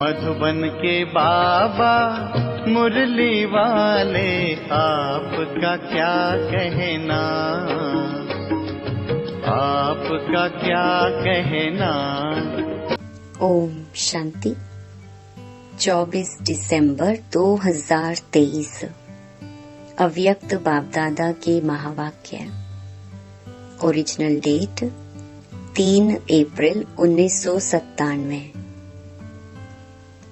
मधुबन के बाबा मुरली वाले, आपका क्या कहना, आपका क्या कहना। ओम शांति। 24 दिसंबर 2023 अव्यक्त बाप दादा के महावाक्य। ओरिजिनल डेट 3 अप्रैल 1997।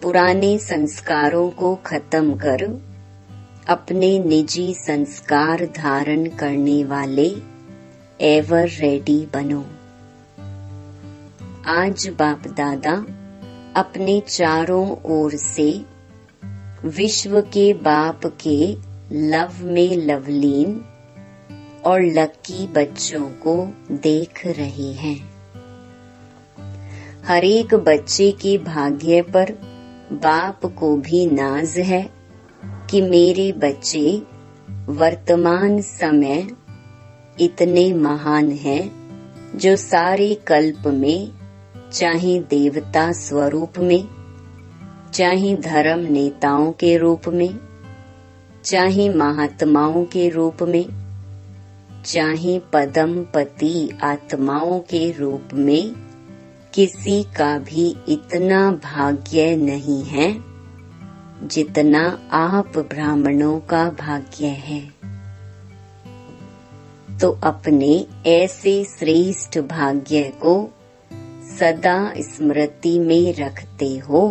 पुराने संस्कारों को खत्म कर अपने निजी संस्कार धारण करने वाले एवर रेडी बनो। आज बाप दादा अपने चारों ओर से विश्व के बाप के लव में लवलीन और लकी बच्चों को देख रहे हैं। हर एक बच्चे के भाग्य पर बाप को भी नाज है कि मेरे बच्चे वर्तमान समय इतने महान हैं, जो सारे कल्प में, चाहे देवता स्वरूप में, चाहे धर्म नेताओं के रूप में, चाहे महात्माओं के रूप में, चाहे पदमपति आत्माओं के रूप में, किसी का भी इतना भाग्य नहीं है जितना आप ब्राह्मणों का भाग्य है। तो अपने ऐसे श्रेष्ठ भाग्य को सदा स्मृति में रखते हो।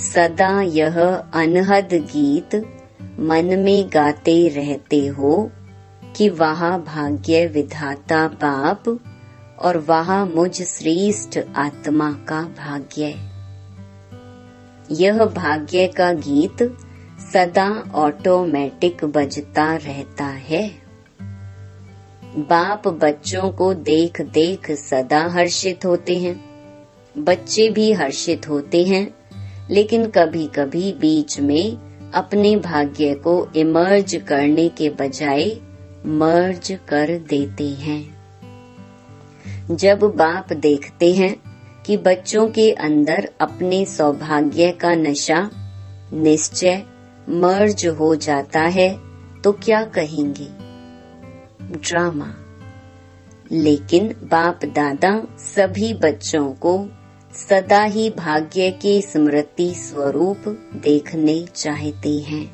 सदा यह अनहद गीत मन में गाते रहते हो कि वहाँ भाग्य विधाता बाप और वहाँ मुझ श्रेष्ठ आत्मा का भाग्य। यह भाग्य का गीत सदा ऑटोमेटिक बजता रहता है। बाप बच्चों को देख देख सदा हर्षित होते हैं। बच्चे भी हर्षित होते हैं, लेकिन कभी कभी बीच में अपने भाग्य को इमर्ज करने के बजाय मर्ज कर देते हैं। जब बाप देखते हैं कि बच्चों के अंदर अपने सौभाग्य का नशा निश्चय मर्ज हो जाता है, तो क्या कहेंगे? ड्रामा। लेकिन बाप दादा सभी बच्चों को सदा ही भाग्य के स्मृति स्वरूप देखने चाहते हैं।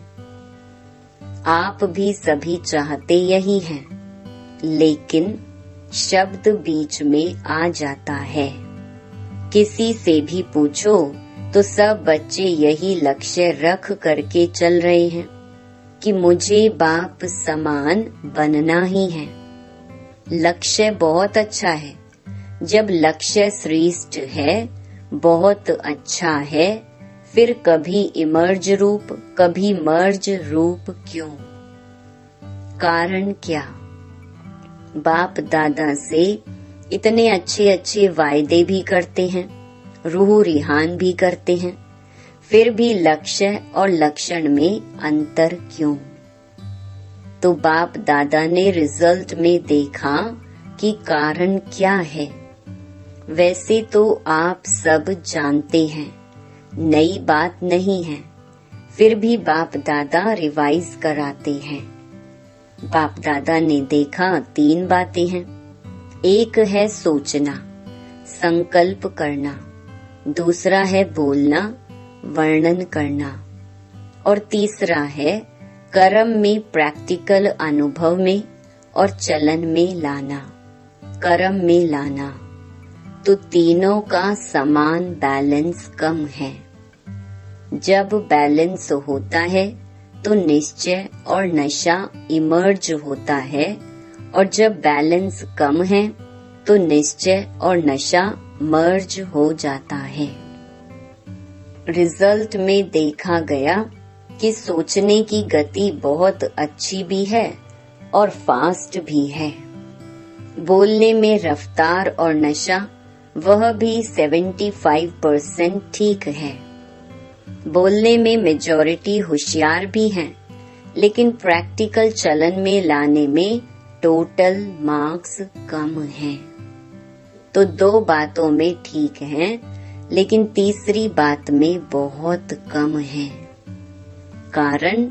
आप भी सभी चाहते यही हैं, लेकिन शब्द बीच में आ जाता है। किसी से भी पूछो तो सब बच्चे यही लक्ष्य रख करके चल रहे हैं कि मुझे बाप समान बनना ही है। लक्ष्य बहुत अच्छा है। जब लक्ष्य श्रेष्ठ है, बहुत अच्छा है, फिर कभी इमर्ज रूप, कभी मर्ज रूप क्यों? कारण क्या? बाप दादा से इतने अच्छे अच्छे वायदे भी करते हैं, रूह रिहान भी करते हैं, फिर भी लक्ष्य और लक्षण में अंतर क्यों? तो बाप दादा ने रिजल्ट में देखा कि कारण क्या है। वैसे तो आप सब जानते हैं, नई बात नहीं है, फिर भी बाप दादा रिवाइज कराते हैं। बाप दादा ने देखा 3 बातें हैं। एक है सोचना, संकल्प करना, दूसरा है बोलना, वर्णन करना, और तीसरा है कर्म में, प्रैक्टिकल अनुभव में और चलन में लाना, कर्म में लाना। तो तीनों का समान बैलेंस कम है। जब बैलेंस होता है तो निश्चय और नशा इमर्ज होता है, और जब बैलेंस कम है तो निश्चय और नशा मर्ज हो जाता है। रिजल्ट में देखा गया कि सोचने की गति बहुत अच्छी भी है और फास्ट भी है। बोलने में रफ्तार और नशा वह भी 75% ठीक है। बोलने में मेजॉरिटी होशियार भी हैं, लेकिन प्रैक्टिकल चलन में लाने में टोटल मार्क्स कम हैं। तो 2 बातों में ठीक हैं, लेकिन तीसरी बात में बहुत कम है। कारण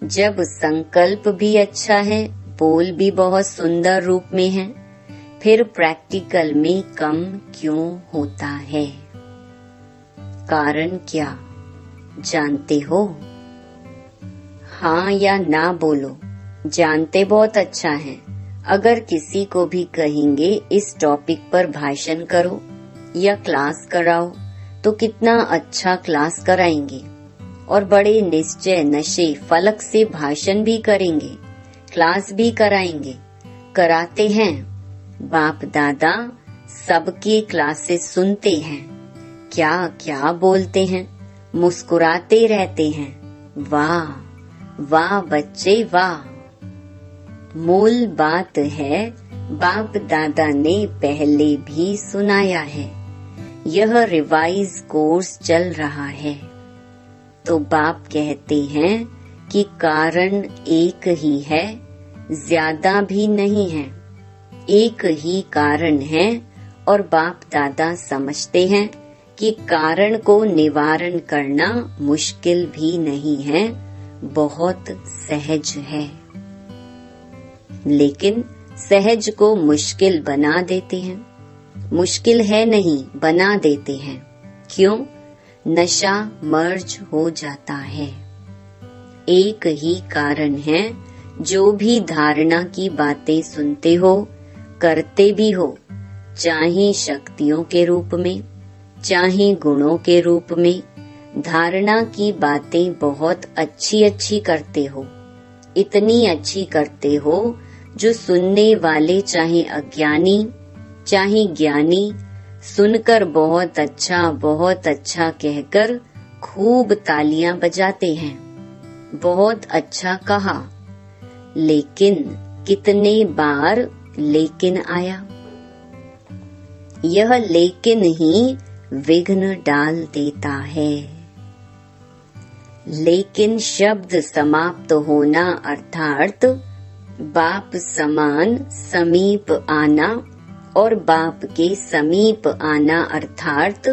जब संकल्प भी अच्छा है, बोल भी बहुत सुंदर रूप में है, फिर प्रैक्टिकल में कम क्यों होता है? कारण क्या जानते हो? हाँ या ना बोलो। जानते बहुत अच्छा है। अगर किसी को भी कहेंगे इस टॉपिक पर भाषण करो या क्लास कराओ तो कितना अच्छा क्लास कराएंगे और बड़े निश्चय नशे फलक से भाषण भी करेंगे, क्लास भी कराएंगे, कराते हैं। बाप दादा सबकी क्लासेस सुनते हैं, क्या क्या बोलते हैं, मुस्कुराते रहते हैं। वाह वाह बच्चे वाह। मूल बात है बाप दादा ने पहले भी सुनाया है, यह रिवाइज कोर्स चल रहा है। तो बाप कहते हैं कि कारण एक ही है, ज्यादा भी नहीं है, एक ही कारण है। और बाप दादा समझते हैं कि कारण को निवारण करना मुश्किल भी नहीं है, बहुत सहज है। लेकिन सहज को मुश्किल बना देते हैं। मुश्किल है नहीं, बना देते हैं। क्यों? नशा मर्ज हो जाता है। एक ही कारण है, जो भी धारणा की बातें सुनते हो, करते भी हो, चाहे शक्तियों के रूप में, चाहे गुणों के रूप में, धारणा की बातें बहुत अच्छी अच्छी करते हो, इतनी अच्छी करते हो जो सुनने वाले चाहे अज्ञानी चाहे ज्ञानी सुनकर बहुत अच्छा कहकर खूब तालियां बजाते हैं। बहुत अच्छा कहा, लेकिन कितने बार लेकिन आया? यह लेकिन ही विघ्न डाल देता है। लेकिन शब्द समाप्त होना अर्थात बाप समान समीप आना और बाप के समीप आना अर्थात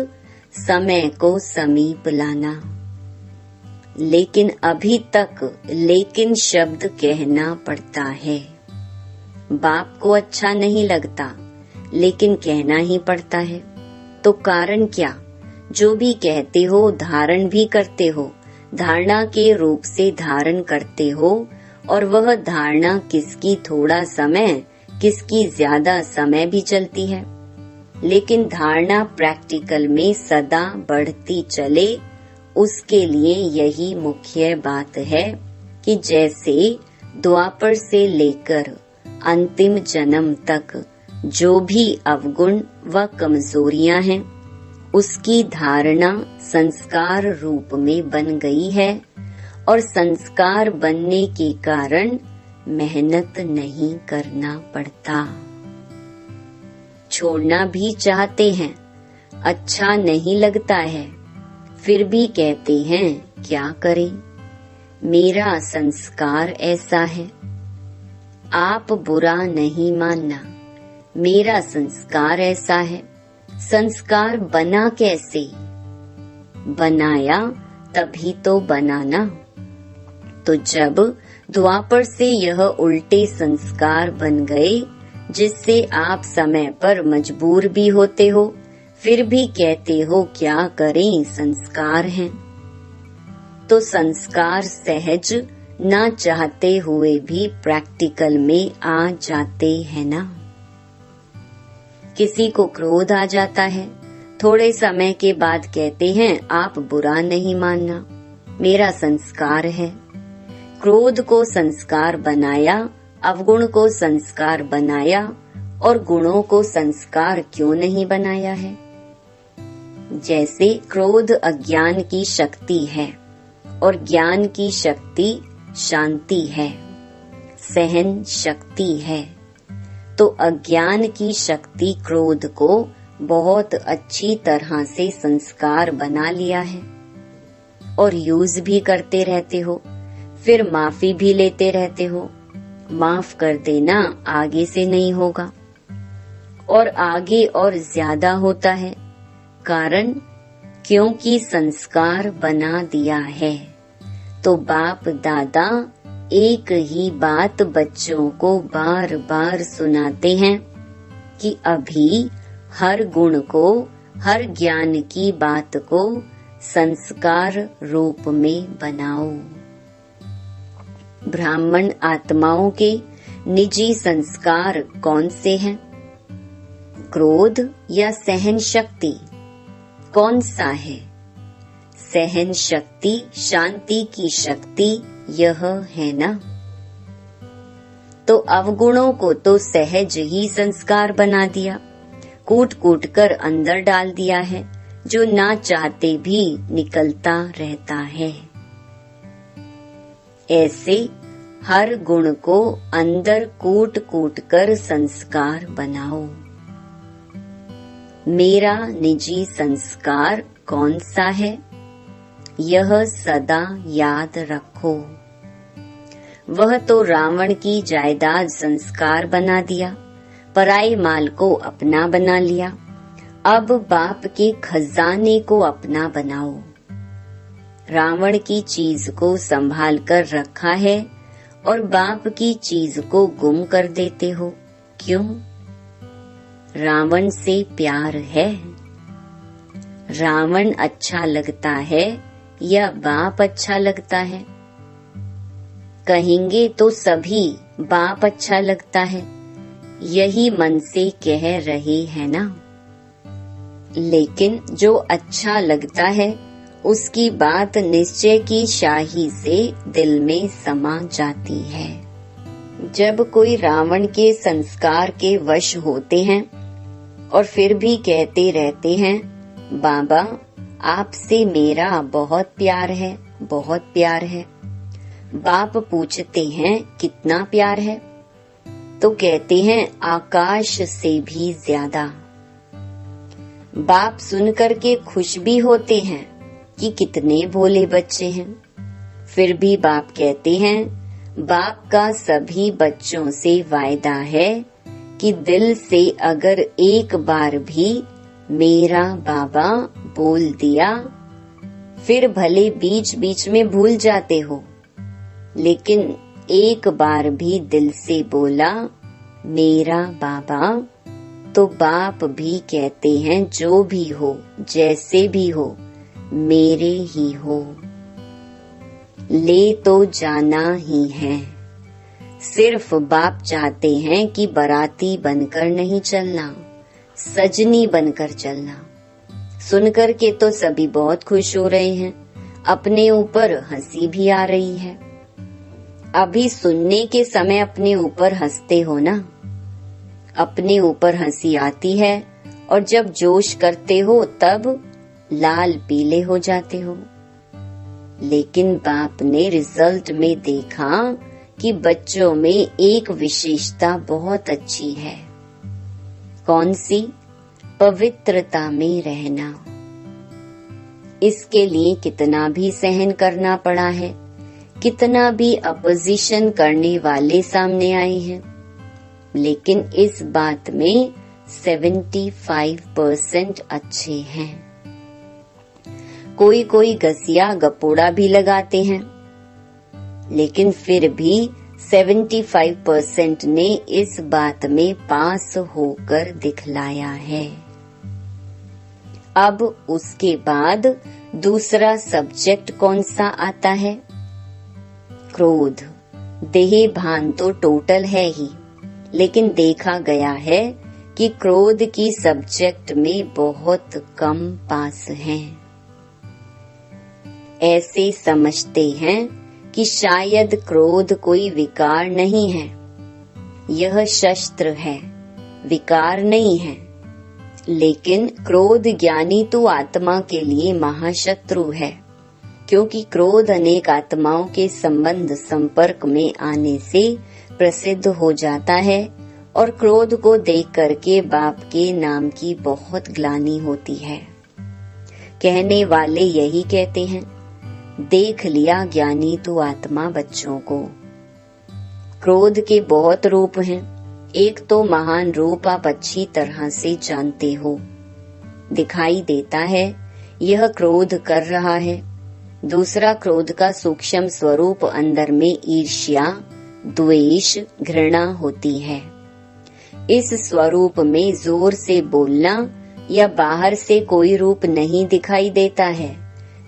समय को समीप लाना। लेकिन अभी तक लेकिन शब्द कहना पड़ता है। बाप को अच्छा नहीं लगता, लेकिन कहना ही पड़ता है। तो कारण क्या? जो भी कहते हो धारण भी करते हो, धारणा के रूप से धारण करते हो, और वह धारणा किसकी थोड़ा समय, किसकी ज्यादा समय भी चलती है। लेकिन धारणा प्रैक्टिकल में सदा बढ़ती चले, उसके लिए यही मुख्य बात है कि जैसे द्वापर से लेकर अंतिम जन्म तक जो भी अवगुण व कमजोरियां हैं, उसकी धारणा संस्कार रूप में बन गई है और संस्कार बनने के कारण मेहनत नहीं करना पड़ता। छोड़ना भी चाहते हैं, अच्छा नहीं लगता है, फिर भी कहते हैं क्या करें, मेरा संस्कार ऐसा है। आप बुरा नहीं मानना, मेरा संस्कार ऐसा है। संस्कार बना कैसे? बनाया तभी तो बनाना। तो जब द्वापर से यह उल्टे संस्कार बन गए, जिससे आप समय पर मजबूर भी होते हो, फिर भी कहते हो क्या करें, संस्कार हैं। तो संस्कार सहज ना चाहते हुए भी प्रैक्टिकल में आ जाते हैं ना। किसी को क्रोध आ जाता है, थोड़े समय के बाद कहते हैं आप बुरा नहीं मानना, मेरा संस्कार है। क्रोध को संस्कार बनाया, अवगुण को संस्कार बनाया, और गुणों को संस्कार क्यों नहीं बनाया है? जैसे क्रोध अज्ञान की शक्ति है और ज्ञान की शक्ति शांति है, सहन शक्ति है। तो अज्ञान की शक्ति क्रोध को बहुत अच्छी तरह से संस्कार बना लिया है और यूज भी करते रहते हो, फिर माफी भी लेते रहते हो। माफ कर देना आगे से नहीं होगा और आगे और ज्यादा होता है। कारण क्योंकि संस्कार बना दिया है। तो बाप दादा एक ही बात बच्चों को बार बार सुनाते हैं कि अभी हर गुण को, हर ज्ञान की बात को संस्कार रूप में बनाओ। ब्राह्मण आत्माओं के निजी संस्कार कौन से हैं? क्रोध या सहन शक्ति? कौन सा है? सहन शक्ति शांति की शक्ति यह है ना। तो अवगुणों को तो सहज ही संस्कार बना दिया, कूट कूट कर अंदर डाल दिया है, जो ना चाहते भी निकलता रहता है। ऐसे हर गुण को अंदर कूट कूट कर संस्कार बनाओ। मेरा निजी संस्कार कौन सा है? यह सदा याद रखो। वह तो रावण की जायदाद संस्कार बना दिया, पराये माल को अपना बना लिया। अब बाप के खजाने को अपना बनाओ। रावण की चीज को संभाल कर रखा है और बाप की चीज को गुम कर देते हो, क्यों? रावण से प्यार है? रावण अच्छा लगता है या बाप अच्छा लगता है? कहेंगे तो सभी बाप अच्छा लगता है, यही मन से कह रहे हैं ना। लेकिन जो अच्छा लगता है उसकी बात निश्चय की शाही से दिल में समा जाती है। जब कोई रावण के संस्कार के वश होते हैं और फिर भी कहते रहते हैं, बाबा आपसे मेरा बहुत प्यार है, बहुत प्यार है। बाप पूछते हैं कितना प्यार है, तो कहते हैं आकाश से भी ज्यादा। बाप सुनकर के खुश भी होते हैं कि कितने भोले बच्चे हैं। फिर भी बाप कहते हैं, बाप का सभी बच्चों से वायदा है कि दिल से अगर एक बार भी मेरा बाबा बोल दिया, फिर भले बीच बीच में भूल जाते हो, लेकिन एक बार भी दिल से बोला मेरा बाबा, तो बाप भी कहते हैं जो भी हो, जैसे भी हो, मेरे ही हो। ले तो जाना ही है। सिर्फ बाप चाहते हैं कि बाराती बनकर नहीं चलना, सजनी बनकर चलना। सुनकर के तो सभी बहुत खुश हो रहे हैं, अपने ऊपर हंसी भी आ रही है। अभी सुनने के समय अपने ऊपर हंसते हो ना, अपने ऊपर हंसी आती है और जब जोश करते हो तब लाल पीले हो जाते हो। लेकिन बाप ने रिजल्ट में देखा कि बच्चों में एक विशेषता बहुत अच्छी है। कौन सी? पवित्रता में रहना। इसके लिए कितना भी सहन करना पड़ा है, कितना भी अपोजिशन करने वाले सामने आए हैं, लेकिन इस बात में 75% अच्छे हैं। कोई कोई घसिया गपोड़ा भी लगाते हैं, लेकिन फिर भी 75% ने इस बात में पास होकर दिखलाया है। अब उसके बाद दूसरा सब्जेक्ट कौन सा आता है? क्रोध। देह भान तो टोटल है ही, लेकिन देखा गया है कि क्रोध की सब्जेक्ट में बहुत कम पास हैं। ऐसे समझते हैं कि शायद क्रोध कोई विकार नहीं है, यह शस्त्र है, विकार नहीं है। लेकिन क्रोध ज्ञानी तो आत्मा के लिए महाशत्रु है, क्योंकि क्रोध अनेक आत्माओं के संबंध संपर्क में आने से प्रसिद्ध हो जाता है और क्रोध को देख करके बाप के नाम की बहुत ग्लानि होती है। कहने वाले यही कहते हैं, देख लिया ज्ञानी तो आत्मा बच्चों को। क्रोध के बहुत रूप हैं, एक तो महान रूप आप अच्छी तरह से जानते हो। दिखाई देता है यह क्रोध कर रहा है। दूसरा क्रोध का सूक्ष्म स्वरूप अंदर में ईर्ष्या, द्वेष, घृणा होती है। इस स्वरूप में जोर से बोलना या बाहर से कोई रूप नहीं दिखाई देता है,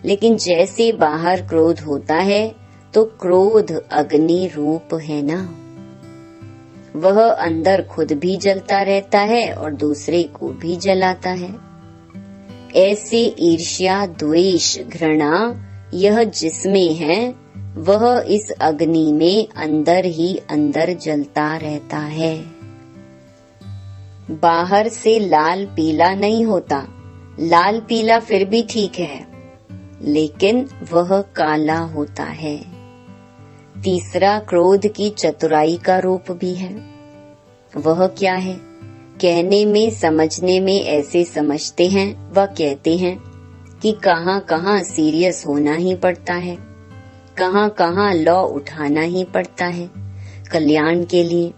लेकिन जैसे बाहर क्रोध होता है तो क्रोध अग्नि रूप है ना। वह अंदर खुद भी जलता रहता है और दूसरे को भी जलाता है। ऐसे ईर्ष्या, द्वेष, घृणा यह जिसमें है वह इस अग्नि में अंदर ही अंदर जलता रहता है। बाहर से लाल पीला नहीं होता। लाल पीला फिर भी ठीक है, लेकिन वह काला होता है। तीसरा क्रोध की चतुराई का रूप भी है। वह क्या है? कहने में, समझने में ऐसे समझते हैं व कहते हैं कि कहाँ कहाँ सीरियस होना ही पड़ता है, कहाँ कहाँ लॉ उठाना ही पड़ता है कल्याण के लिए।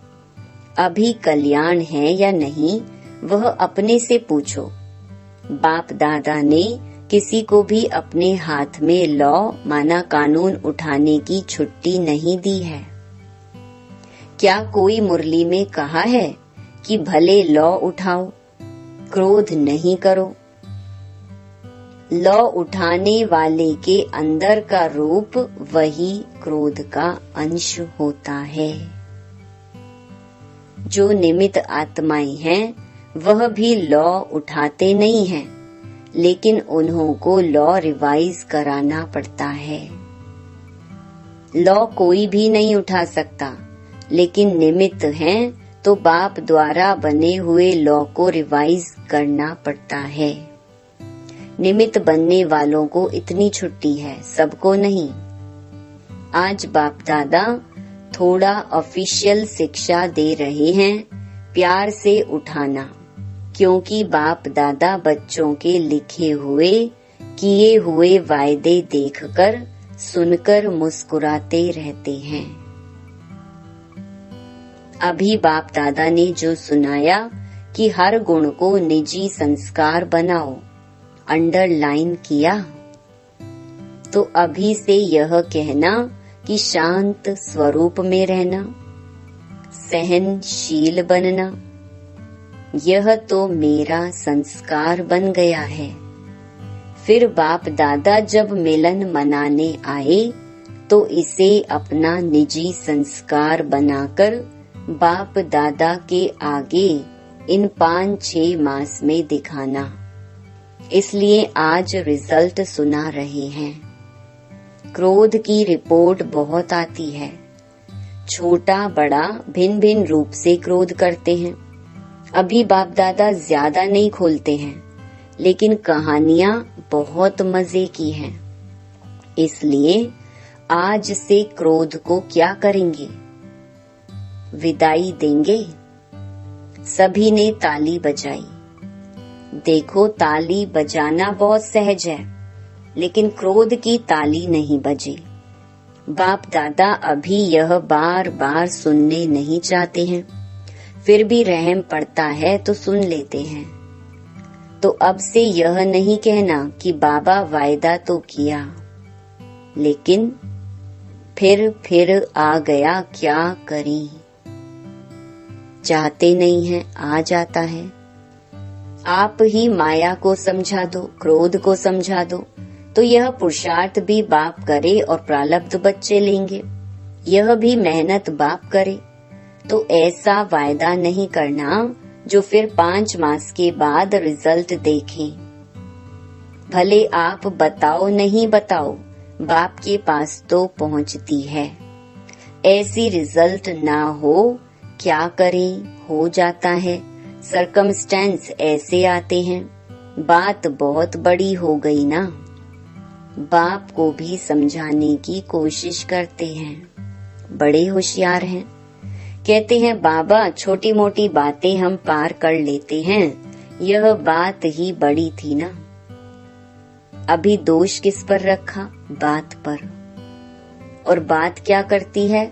अभी कल्याण है या नहीं वह अपने से पूछो। बाप दादा ने किसी को भी अपने हाथ में लॉ माना कानून उठाने की छुट्टी नहीं दी है। क्या कोई मुरली में कहा है कि भले लॉ उठाओ, क्रोध नहीं करो? लॉ उठाने वाले के अंदर का रूप वही क्रोध का अंश होता है। जो निमित्त आत्माएं हैं वह भी लॉ उठाते नहीं हैं, लेकिन उन्हों को लॉ रिवाइज कराना पड़ता है। लॉ कोई भी नहीं उठा सकता, लेकिन निमित्त हैं तो बाप द्वारा बने हुए लॉ को रिवाइज करना पड़ता है। निमित्त बनने वालों को इतनी छुट्टी है, सबको नहीं। आज बाप दादा थोड़ा ऑफिशियल शिक्षा दे रहे हैं, प्यार से उठाना, क्योंकि बाप दादा बच्चों के लिखे हुए, किए हुए वायदे देखकर, सुनकर मुस्कुराते रहते हैं। अभी बाप दादा ने जो सुनाया कि हर गुण को निजी संस्कार बनाओ, अंडरलाइन किया, तो अभी से यह कहना कि शांत स्वरूप में रहना, सहनशील बनना, यह तो मेरा संस्कार बन गया है। फिर बाप दादा जब मिलन मनाने आए तो इसे अपना निजी संस्कार बनाकर बाप दादा के आगे इन 5-6 मास में दिखाना। इसलिए आज रिजल्ट सुना रहे हैं। क्रोध की रिपोर्ट बहुत आती है। छोटा बड़ा भिन्न भिन्न रूप से क्रोध करते हैं। अभी बाप दादा ज्यादा नहीं खोलते हैं, लेकिन कहानियां बहुत मजे की हैं। इसलिए आज से क्रोध को क्या करेंगे? विदाई देंगे। सभी ने ताली बजाई। देखो, ताली बजाना बहुत सहज है, लेकिन क्रोध की ताली नहीं बजी। बाप दादा अभी यह बार बार सुनने नहीं चाहते हैं, फिर भी रहम पड़ता है तो सुन लेते हैं। तो अब से यह नहीं कहना कि बाबा वायदा तो किया, लेकिन फिर आ गया, क्या करें? चाहते नहीं हैं, आ जाता है। आप ही माया को समझा दो, क्रोध को समझा दो, तो यह पुरुषार्थ भी बाप करे और प्रारब्ध बच्चे लेंगे। यह भी मेहनत बाप करे। तो ऐसा वायदा नहीं करना जो फिर 5 मास के बाद रिजल्ट देखें। भले आप बताओ नहीं बताओ, बाप के पास तो पहुंचती है। ऐसी रिजल्ट ना हो, क्या करें? हो जाता है। सर्कमस्टेंस ऐसे आते हैं। बात बहुत बड़ी हो गई ना। बाप को भी समझाने की कोशिश करते हैं। बड़े होशियार हैं। कहते हैं बाबा छोटी मोटी बातें हम पार कर लेते हैं, यह बात ही बड़ी थी ना। अभी दोष किस पर रखा? बात पर। और बात क्या करती है?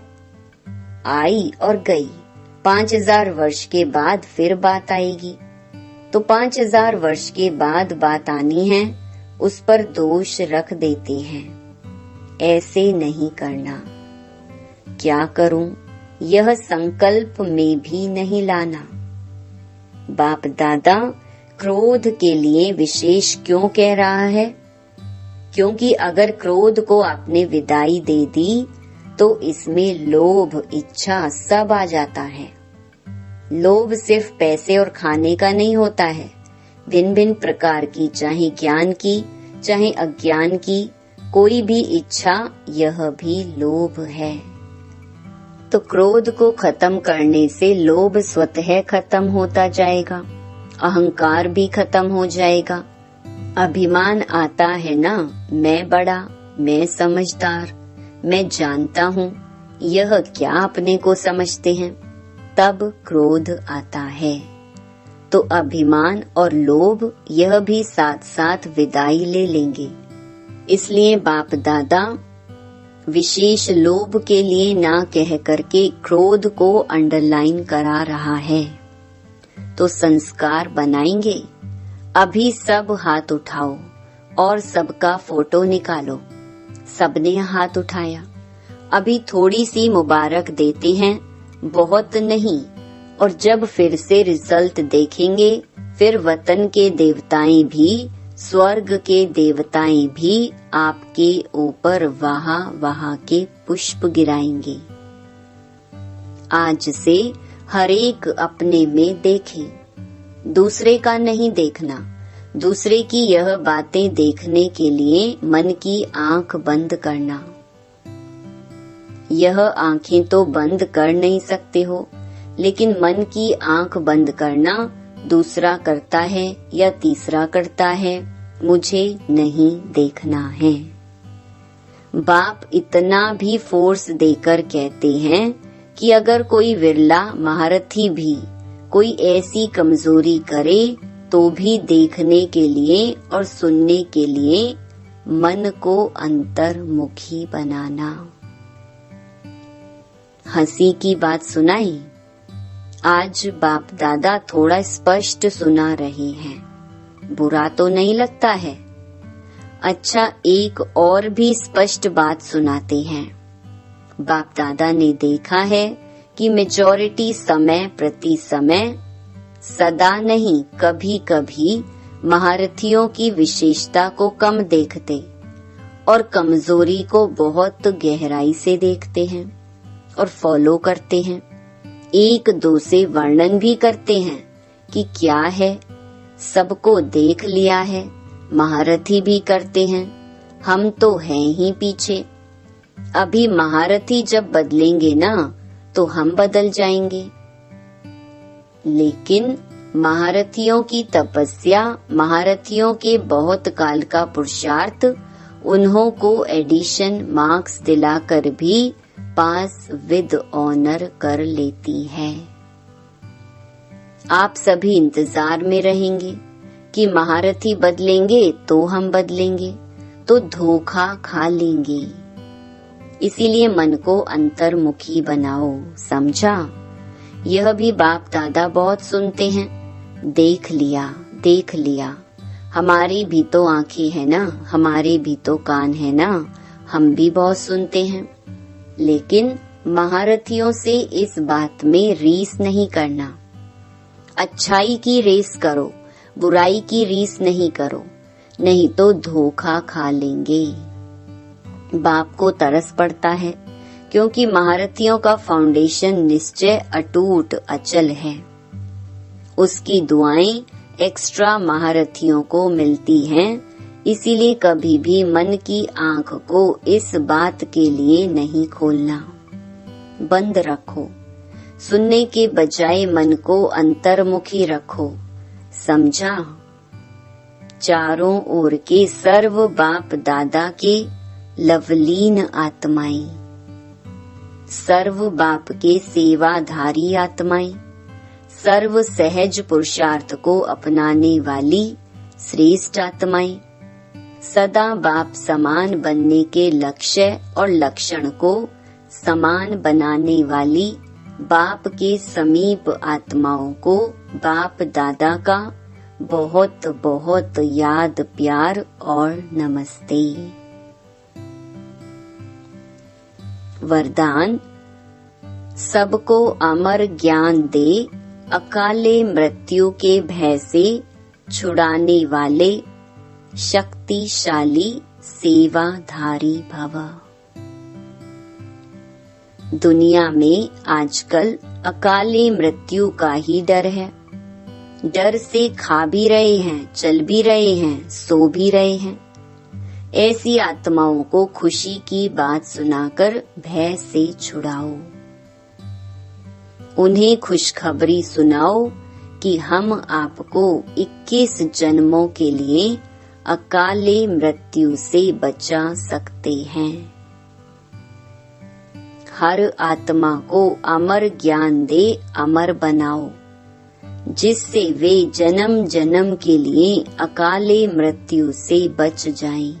आई और गई। 5000 वर्ष के बाद फिर बात आएगी। तो 5000 वर्ष के बाद बात आनी है, उस पर दोष रख देते हैं। ऐसे नहीं करना। क्या करूं, यह संकल्प में भी नहीं लाना। बाप दादा क्रोध के लिए विशेष क्यों कह रहा है? क्योंकि अगर क्रोध को आपने विदाई दे दी तो इसमें लोभ, इच्छा सब आ जाता है। लोभ सिर्फ पैसे और खाने का नहीं होता है, भिन्न भिन्न प्रकार की, चाहे ज्ञान की चाहे अज्ञान की कोई भी इच्छा, यह भी लोभ है। तो क्रोध को खत्म करने से लोभ स्वतः खत्म होता जाएगा, अहंकार भी खत्म हो जाएगा। अभिमान आता है ना, मैं बड़ा, मैं समझदार, मैं जानता हूँ, यह क्या अपने को समझते हैं, तब क्रोध आता है। तो अभिमान और लोभ यह भी साथ साथ विदाई ले लेंगे। इसलिए बाप दादा विशेष लोभ के लिए ना कह करके क्रोध को अंडरलाइन करा रहा है। तो संस्कार बनाएंगे। अभी सब हाथ उठाओ और सबका फोटो निकालो। सबने हाथ उठाया। अभी थोड़ी सी मुबारक देते हैं, बहुत नहीं। और जब फिर से रिजल्ट देखेंगे, फिर वतन के देवताएं भी, स्वर्ग के देवताएं भी आपके ऊपर वहां वहां के पुष्प गिराएंगे। आज से हर एक अपने में देखे, दूसरे का नहीं देखना। दूसरे की यह बातें देखने के लिए मन की आंख बंद करना। यह आंखें तो बंद कर नहीं सकते हो, लेकिन मन की आंख बंद करना दूसरा करता है या तीसरा करता है, मुझे नहीं देखना है। बाप इतना भी फोर्स देकर कहते हैं कि अगर कोई विरला महारथी भी कोई ऐसी कमजोरी करे तो भी देखने के लिए और सुनने के लिए मन को अंतर्मुखी बनाना। हंसी की बात सुनाई। आज बाप दादा थोड़ा स्पष्ट सुना रहे हैं, बुरा तो नहीं लगता है। अच्छा, एक और भी स्पष्ट बात सुनाते हैं। बाप दादा ने देखा है कि मेजॉरिटी समय प्रति समय, सदा नहीं, कभी कभी महारथियों की विशेषता को कम देखते और कमजोरी को बहुत गहराई से देखते हैं और फॉलो करते हैं। एक दो से वर्णन भी करते हैं कि क्या है, सबको देख लिया है, महारथी भी करते हैं, हम तो हैं ही पीछे। अभी महारथी जब बदलेंगे ना तो हम बदल जाएंगे। लेकिन महारथियों की तपस्या, महारथियों के बहुत काल का पुरुषार्थ उन्हों को एडिशन मार्क्स दिलाकर भी पास विद ऑनर कर लेती है। आप सभी इंतजार में रहेंगे कि महारथी बदलेंगे तो हम बदलेंगे, तो धोखा खा लेंगे। इसीलिए मन को अंतर्मुखी बनाओ, समझा? यह भी बाप दादा बहुत सुनते हैं। देख लिया, देख लिया, हमारी भी तो आंखें हैं ना, हमारे भी तो कान है ना, हम भी बहुत सुनते हैं। लेकिन महारथियों से इस बात में रीस नहीं करना। अच्छाई की रेस करो, बुराई की रीस नहीं करो, नहीं तो धोखा खा लेंगे। बाप को तरस पड़ता है क्योंकि महारथियों का फाउंडेशन निश्चय अटूट अचल है। उसकी दुआएं एक्स्ट्रा महारथियों को मिलती हैं, इसीलिए कभी भी मन की आंख को इस बात के लिए नहीं खोलना, बंद रखो। सुनने के बजाय मन को अंतर्मुखी रखो, समझा? चारों ओर के सर्व बाप दादा के लवलीन आत्माएं, सर्व बाप के सेवाधारी आत्माएं, सर्व सहज पुरुषार्थ को अपनाने वाली श्रेष्ठ आत्माएं, सदा बाप समान बनने के लक्ष्य और लक्षण को समान बनाने वाली बाप के समीप आत्माओं को बाप दादा का बहुत बहुत याद, प्यार और नमस्ते। वरदान, सबको अमर ज्ञान दे, अकाले मृत्यु के भय से छुड़ाने वाले, शक्तिशाली सेवाधारी भव। दुनिया में आजकल अकाले मृत्यु का ही डर है। डर से खा भी रहे हैं, चल भी रहे हैं, सो भी रहे हैं। ऐसी आत्माओं को खुशी की बात सुनाकर भय से छुड़ाओ। उन्हें खुशखबरी सुनाओ कि हम आपको 21 जन्मों के लिए अकाले मृत्यु से बचा सकते हैं। हर आत्मा को अमर ज्ञान दे, अमर बनाओ, जिससे वे जन्म जन्म के लिए अकाले मृत्यु से बच जाएं।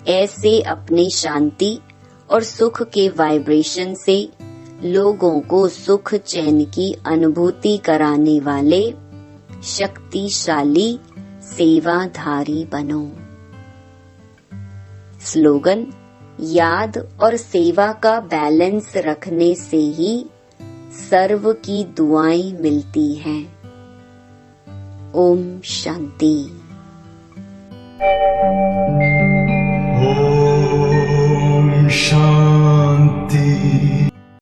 ऐसे अपने शांति और सुख के वाइब्रेशन से लोगों को सुख चैन की अनुभूति कराने वाले शक्तिशाली सेवाधारी बनो। स्लोगन, याद और सेवा का बैलेंस रखने से ही सर्व की दुआएं मिलती हैं। ओम शांति।